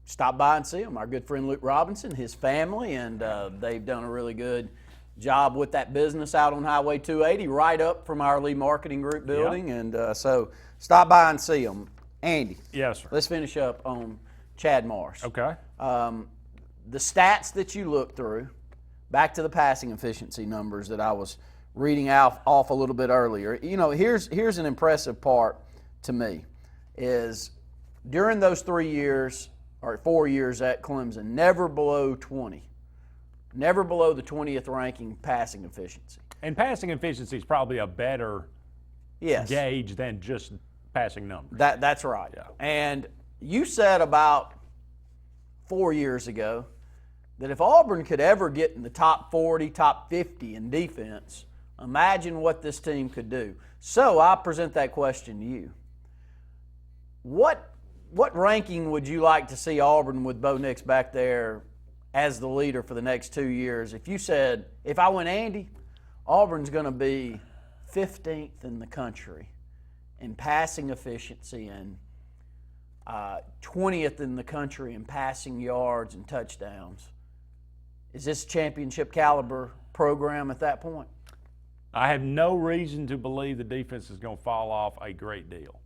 Stop by and see them. Our good friend Luke Robinson, his family, and they've done a really good job with that business out on Highway 280, right up from our Lee Marketing Group building. Yep. And so stop by and see them. Andy. Yes, sir. Let's finish up on Chad Morris. Okay. The stats that you looked through, back to the passing efficiency numbers that I was reading off a little bit earlier. You know, here's an impressive part to me, is during those 3 years or 4 years at Clemson, never below 20. Never below the 20th ranking passing efficiency. And passing efficiency is probably a better gauge than just passing numbers. That's right. Yeah. And you said about 4 years ago that if Auburn could ever get in the top 40, top 50 in defense, imagine what this team could do. So I present that question to you. What ranking would you like to see Auburn with Bo Nix back there as the leader for the next 2 years? If you said, if I went Andy, Auburn's going to be 15th in the country in passing efficiency and 20th in the country in passing yards and touchdowns. Is this a championship caliber program at that point? I have no reason to believe the defense is going to fall off a great deal.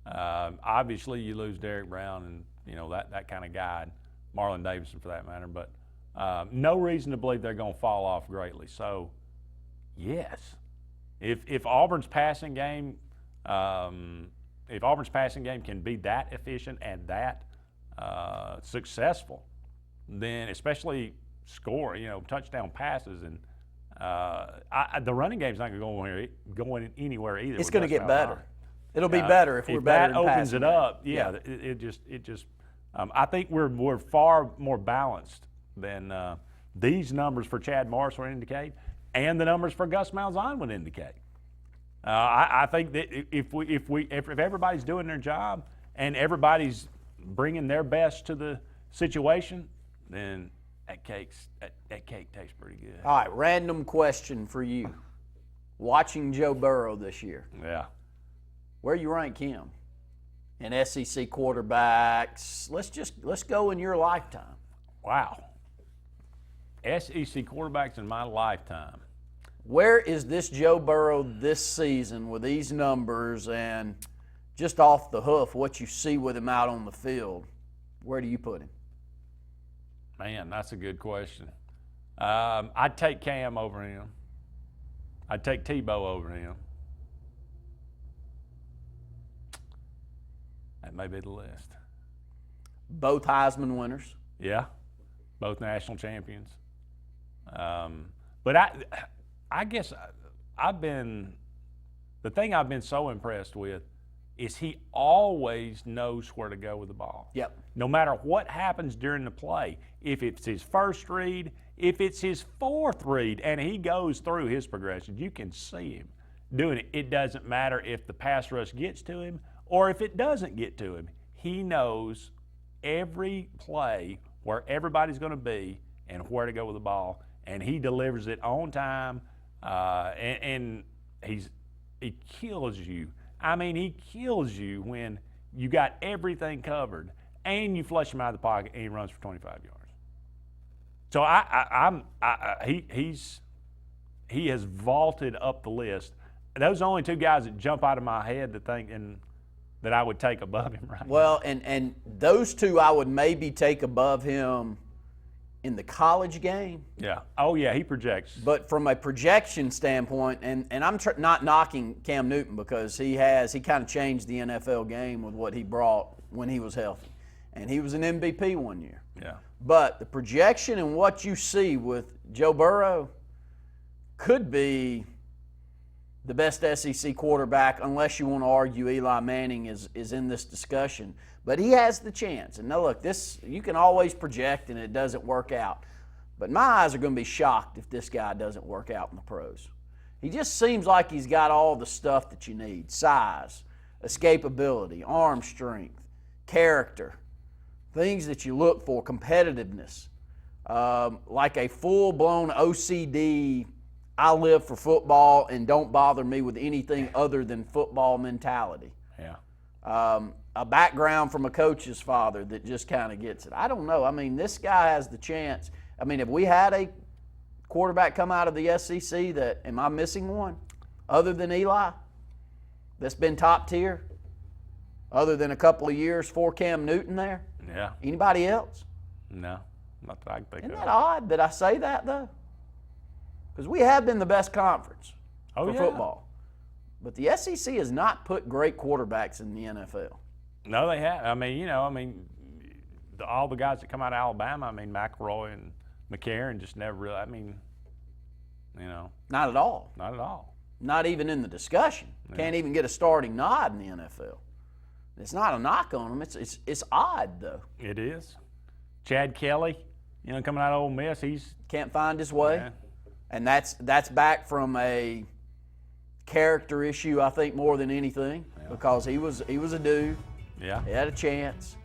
Obviously, you lose Derek Brown and that kind of guy, and Marlon Davidson for that matter. But no reason to believe they're going to fall off greatly. So, yes, if Auburn's passing game, can be that efficient and that successful, then especially score, touchdown passes and. The running game's not going anywhere either. It's going to get better. It'll be better if we're better. That opens it up. Yeah. It just. I think we're far more balanced than these numbers for Chad Morris would indicate, and the numbers for Gus Malzahn would indicate. I think that if everybody's doing their job and everybody's bringing their best to the situation, then. That cake tastes pretty good. All right, random question for you. Watching Joe Burrow this year. Yeah. Where you rank him in SEC quarterbacks? Let's go in your lifetime. Wow. SEC quarterbacks in my lifetime. Where is this Joe Burrow this season with these numbers and just off the hoof what you see with him out on the field? Where do you put him? Man, that's a good question. I'd take Cam over him. I'd take Tebow over him. That may be the list. Both Heisman winners. Yeah, both national champions. But I guess the thing I've been so impressed with is he always knows where to go with the ball. Yep. No matter what happens during the play, if it's his first read, if it's his fourth read, and he goes through his progressions, you can see him doing it. It doesn't matter if the pass rush gets to him or if it doesn't get to him. He knows every play where everybody's going to be and where to go with the ball, and he delivers it on time, and he kills you. I mean, he kills you when you got everything covered and you flush him out of the pocket and he runs for 25 yards. So he has vaulted up the list. Those are the only two guys that jump out of my head that I would take above him right Well, and those two I would maybe take above him in the college game. Yeah. Oh, yeah, he projects. But from a projection standpoint, and I'm not knocking Cam Newton because he kind of changed the NFL game with what he brought when he was healthy. And he was an MVP one year. Yeah. But the projection and what you see with Joe Burrow could be the best SEC quarterback, unless you want to argue Eli Manning is in this discussion. But he has the chance. And now look, this you can always project and it doesn't work out. But my eyes are going to be shocked if this guy doesn't work out in the pros. He just seems like he's got all the stuff that you need: size, escapability, arm strength, character, things that you look for, competitiveness, like a full-blown OCD, I live for football and don't bother me with anything other than football mentality. Yeah. A background from a coach's father that just kind of gets it. I don't know. I mean, this guy has the chance. I mean, if we had a quarterback come out of the SEC that, am I missing one, other than Eli, that's been top tier, other than a couple of years for Cam Newton there? Yeah. Anybody else? No, not that I can think of. Isn't that odd that I say that, though? Because we have been the best conference for football. But the SEC has not put great quarterbacks in the NFL. No, they have. I mean, all the guys that come out of Alabama, McElroy and McCarron just never really, Not at all. Not at all. Not even in the discussion. Yeah. Can't even get a starting nod in the NFL. It's not a knock on them. It's odd, though. It is. Chad Kelly, coming out of Ole Miss, he's can't find his way. Yeah. And that's back from a character issue, I think, more than anything, because he was a dude. Yeah. He had a chance.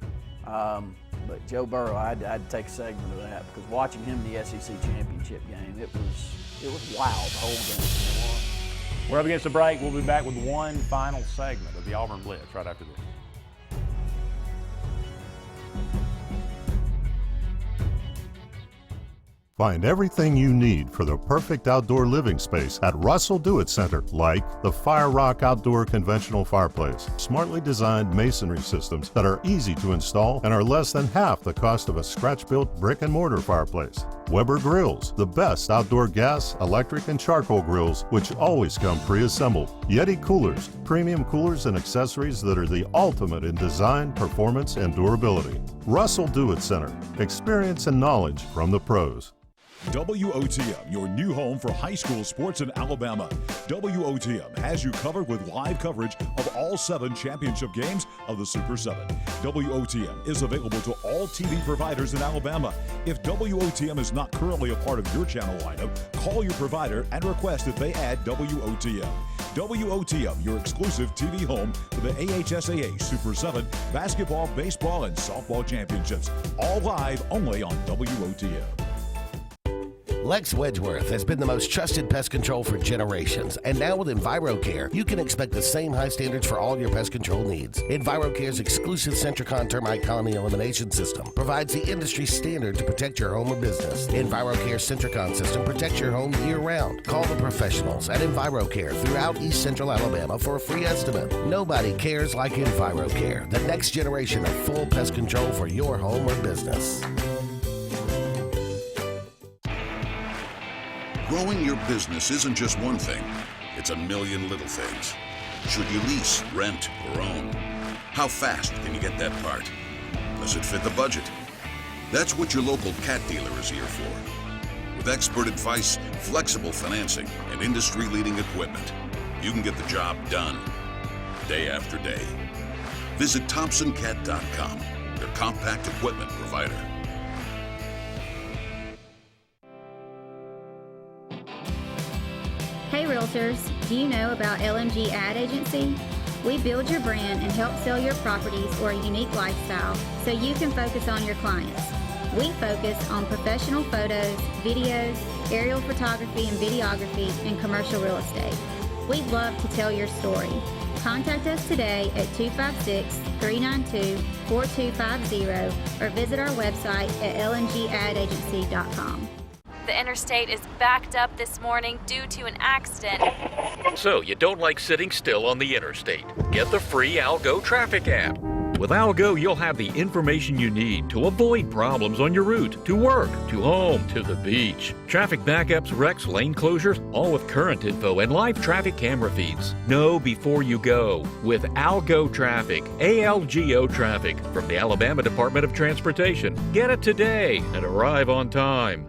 But Joe Burrow, I'd take a segment of that, because watching him in the SEC championship game, it was wild the whole game. We're up against the break. We'll be back with one final segment of the Auburn Blitz right after this. Find everything you need for the perfect outdoor living space at Russell Do It Center, like the Fire Rock Outdoor Conventional Fireplace, smartly designed masonry systems that are easy to install and are less than half the cost of a scratch-built brick and mortar fireplace. Weber Grills, the best outdoor gas, electric, and charcoal grills, which always come pre-assembled. Yeti Coolers, premium coolers and accessories that are the ultimate in design, performance, and durability. Russell Do It Center, experience and knowledge from the pros. WOTM, your new home for high school sports in Alabama. WOTM has you covered with live coverage of all 7 championship games of the Super 7. WOTM is available to all TV providers in Alabama. If WOTM is not currently a part of your channel lineup, call your provider and request that they add WOTM. WOTM, your exclusive TV home for the AHSAA Super 7 basketball, baseball, and softball championships. All live only on WOTM. Lex Wedgeworth has been the most trusted pest control for generations, and now with EnviroCare, you can expect the same high standards for all your pest control needs. EnviroCare's exclusive Centricon termite colony elimination system provides the industry standard to protect your home or business. EnviroCare's Centricon system protects your home year-round. Call the professionals at EnviroCare throughout East Central Alabama for a free estimate. Nobody cares like EnviroCare, the next generation of full pest control for your home or business. Growing your business isn't just one thing, it's a million little things. Should you lease, rent, or own? How fast can you get that part? Does it fit the budget? That's what your local Cat dealer is here for. With expert advice, flexible financing, and industry-leading equipment, you can get the job done, day after day. Visit ThompsonCat.com, your compact equipment provider. Hey Realtors, do you know about LMG Ad Agency? We build your brand and help sell your properties or a unique lifestyle so you can focus on your clients. We focus on professional photos, videos, aerial photography and videography, and commercial real estate. We'd love to tell your story. Contact us today at 256-392-4250 or visit our website at lmgadagency.com. The interstate is backed up this morning due to an accident. So you don't like sitting still on the interstate? Get the free Algo traffic app. With Algo, you'll have the information you need to avoid problems on your route to work, to home, to the beach. Traffic backups, wrecks, lane closures, all with current info and live traffic camera feeds. Know before you go with Algo Traffic, ALGO Traffic from the Alabama Department of Transportation. Get it today and arrive on time.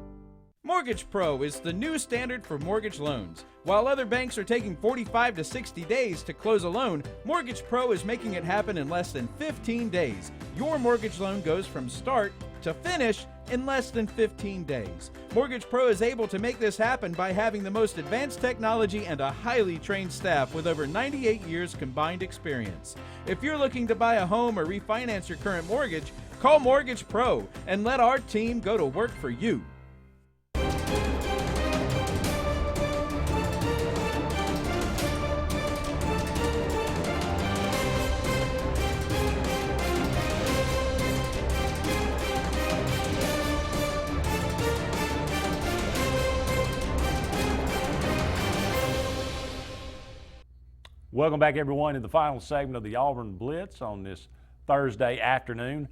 Mortgage Pro is the new standard for mortgage loans. While other banks are taking 45 to 60 days to close a loan, Mortgage Pro is making it happen in less than 15 days. Your mortgage loan goes from start to finish in less than 15 days. Mortgage Pro is able to make this happen by having the most advanced technology and a highly trained staff with over 98 years combined experience. If you're looking to buy a home or refinance your current mortgage, call Mortgage Pro and let our team go to work for you. Welcome back, everyone, to the final segment of the Auburn Blitz on this Thursday afternoon.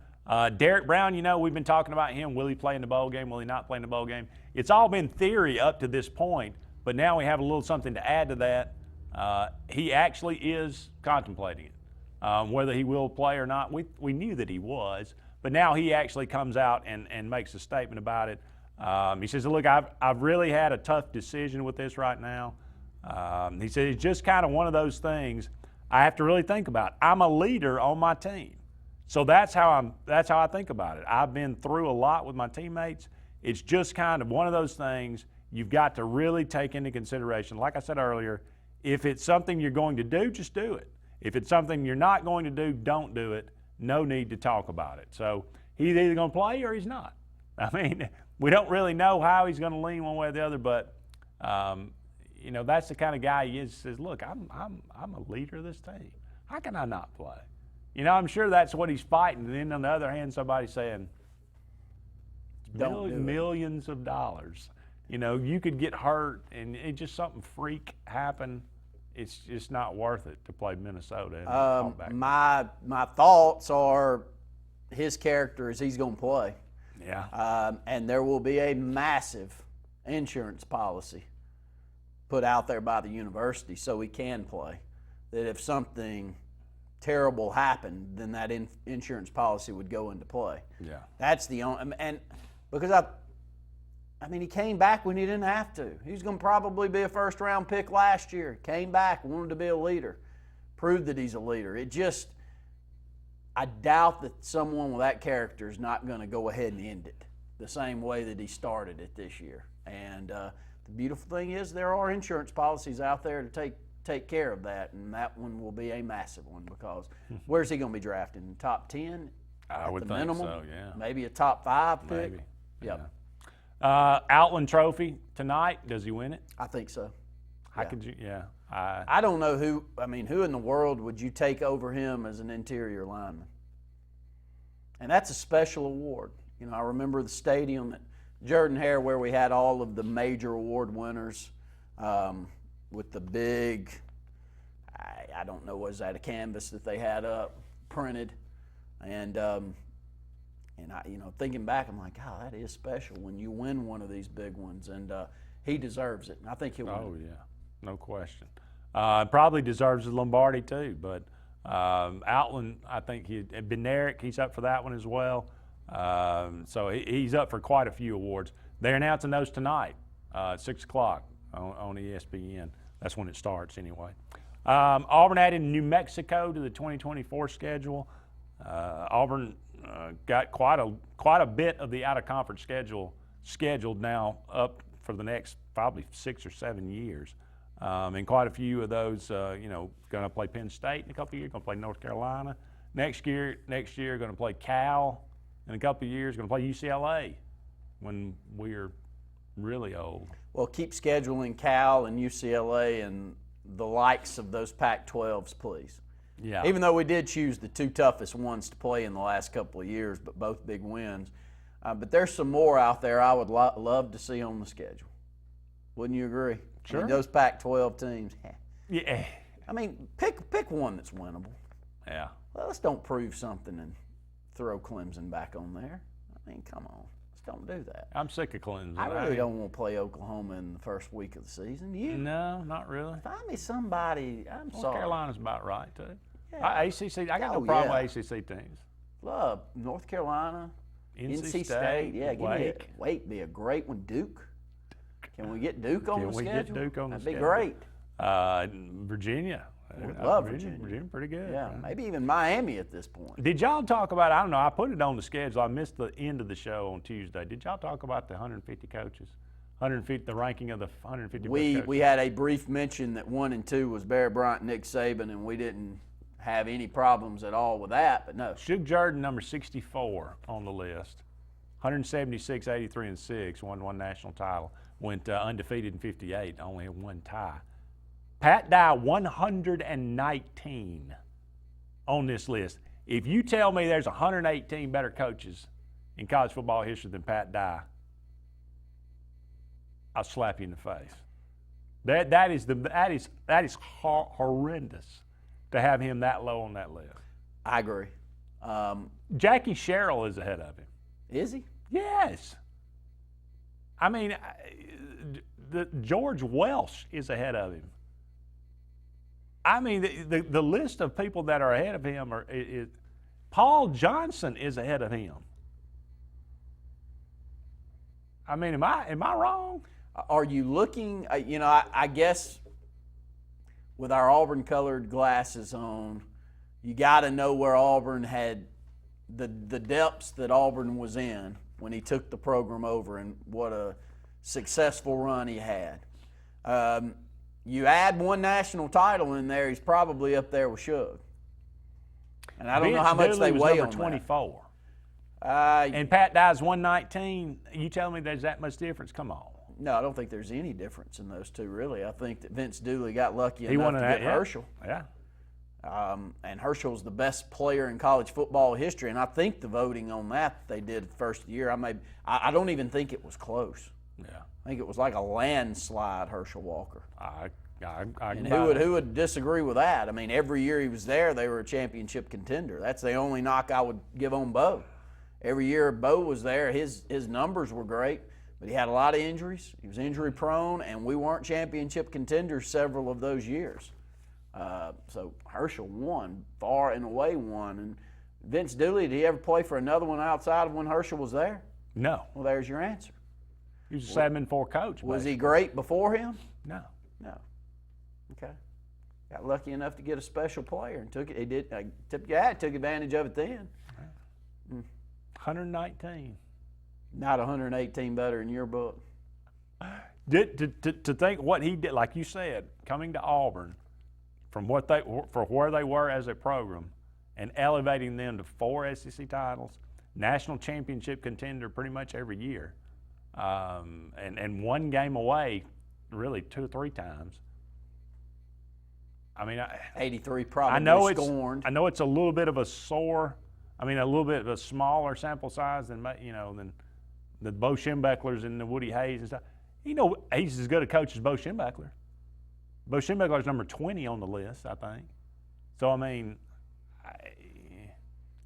Derek Brown, you know, we've been talking about him. Will he play in the bowl game? Will he not play in the bowl game? It's all been theory up to this point, but now we have a little something to add to that. He actually is contemplating it. Whether he will play or not, we knew that he was, but now he actually comes out and makes a statement about it. He says, look, I've really had a tough decision with this right now. He said it's just kind of one of those things I have to really think about. I'm a leader on my team, so that's how I think about it. I've been through a lot with my teammates. It's just kind of one of those things you've got to really take into consideration. Like I said earlier, if it's something you're going to do, just do it. If it's something you're not going to do, don't do it. No need to talk about it. So he's either going to play or he's not. I mean, we don't really know how he's going to lean one way or the other, but you know, that's the kind of guy he is. Says, look, I'm a leader of this team. How can I not play? You know, I'm sure that's what he's fighting. And then on the other hand, somebody's saying, millions of dollars. You know, you could get hurt and it just something freak happen. It's just not worth it to play Minnesota. My thoughts are his character is he's going to play. Yeah. And there will be a massive insurance policy put out there by the university so he can play. That if something terrible happened, then that insurance policy would go into play. Yeah. That's the only, and because I mean, he came back when he didn't have to. He was going to probably be a first-round pick last year. Came back, wanted to be a leader, proved that he's a leader. It just, I doubt that someone with that character is not going to go ahead and end it the same way that he started it this year. And the beautiful thing is there are insurance policies out there to take care of that, and that one will be a massive one because where's he going to be drafted? In the top 10? I would think so, yeah. Maybe a top 5 pick? Maybe. Yep. Outland Trophy tonight. Does he win it? I think so. How could you? Yeah. I don't know who. I mean, who in the world would you take over him as an interior lineman? And that's a special award. You know, I remember the stadium at Jordan-Hare where we had all of the major award winners with the big. I don't know, was that a canvas that they had up printed, and And thinking back, I'm like, God, that is special when you win one of these big ones, and he deserves it. And I think he'll win. Oh yeah, no question. Probably deserves the Lombardi too, but Outland, I think Benerick, he's up for that one as well. So he's up for quite a few awards. They're announcing those tonight, 6 o'clock on ESPN. That's when it starts anyway. Auburn added New Mexico to the 2024 schedule. Auburn got quite a bit of the out-of-conference schedule scheduled now up for the next probably 6 or 7 years. And quite a few of those, going to play Penn State in a couple of years, going to play North Carolina. Next year, going to play Cal. In a couple of years, going to play UCLA when we're really old. Well, keep scheduling Cal and UCLA and the likes of those Pac-12s, please. Yeah. Even though we did choose the two toughest ones to play in the last couple of years, but both big wins. But there's some more out there I would love to see on the schedule. Wouldn't you agree? Sure. I mean, those Pac-12 teams. Yeah. I mean, pick one that's winnable. Yeah. Well, let's don't prove something and throw Clemson back on there. I mean, come on. Let's don't do that. I'm sick of Clemson. I really don't want to play Oklahoma in the first week of the season. Do you? No, not really. Find me somebody. I'm North sorry. Carolina's about right, too. Yeah. ACC, I got no problem with ACC teams. Love North Carolina, NC State. Yeah, Wake. Wake be a great one. Duke. Can we get Duke on the schedule? Can we get Duke on the schedule? That'd be great. Virginia. Love Virginia. Virginia, pretty good. Yeah, maybe even Miami at this point. Did y'all talk about, I don't know, I put it on the schedule. I missed the end of the show on Tuesday. Did y'all talk about the 150 coaches? 150, the ranking of the 150 best coaches? We had a brief mention that 1 and 2 was Barry Bryant, Nick Saban, and we didn't have any problems at all with that, but no. Shug Jordan, number 64 on the list. 176, 83, and 6, won one national title. Went undefeated in 58, only had one tie. Pat Dye, 119 on this list. If you tell me there's 118 better coaches in college football history than Pat Dye, I'll slap you in the face. That is horrendous to have him that low on that list. I agree. Jackie Sherrill is ahead of him. Is he? Yes. I mean, George Welsh is ahead of him. I mean, the list of people that are ahead of him is Paul Johnson is ahead of him. I mean, am I wrong? Are you looking? I guess with our Auburn-colored glasses on, you got to know where Auburn had the depths that Auburn was in when he took the program over, and what a successful run he had. You add one national title in there, he's probably up there with Shug. And I don't know how much they weigh on 24. And Pat Dye's 119. You tell me there's that much difference? Come on. No, I don't think there's any difference in those two, really. I think that Vince Dooley got lucky enough to get Herschel. Yeah. And Herschel's the best player in college football history, and I think the voting on that they did the first year, I don't even think it was close. Yeah. I think it was like a landslide, Herschel Walker. And who would disagree with that? I mean, every year he was there, they were a championship contender. That's the only knock I would give on Bo. Every year Bo was there, his numbers were great, but he had a lot of injuries. He was injury prone, and we weren't championship contenders several of those years. So Herschel won, far and away won. And Vince Dooley, did he ever play for another one outside of when Herschel was there? No. Well, there's your answer. He was a 7-4 coach. Was he great before him? No. No. Okay. Got lucky enough to get a special player and took it. He did. Took advantage of it then. 119. Not 118 better in your book. To think what he did, like you said, coming to Auburn, from where they were as a program, and elevating them to 4 SEC titles, national championship contender pretty much every year, and one game away, really 2 or 3 times. I mean, 83 probably scorned. I know it's a little bit of a a little bit of a smaller sample size than the Bo Schembechlers and the Woody Hayes and stuff. He's as good a coach as Bo Schembechler. Bo Schembechler's number 20 on the list, I think. So, I mean,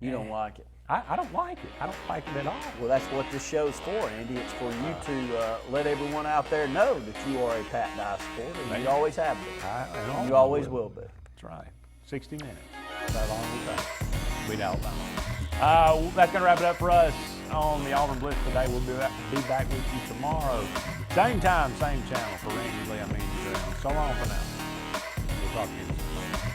you don't like it. I don't like it. I don't like it at all. Well, that's what this show's for, Andy. It's for you to let everyone out there know that you are a Pat Dye supporter. And you always have been. And you always will be. That's right. 60 minutes. That's how long we take. Beat Alabama. That's going to wrap it up for us on the Auburn Blitz today. We'll be back with you tomorrow. Same time, same channel. For Randy Lee, I'm Andy Brown. So long for now. We'll talk to you soon.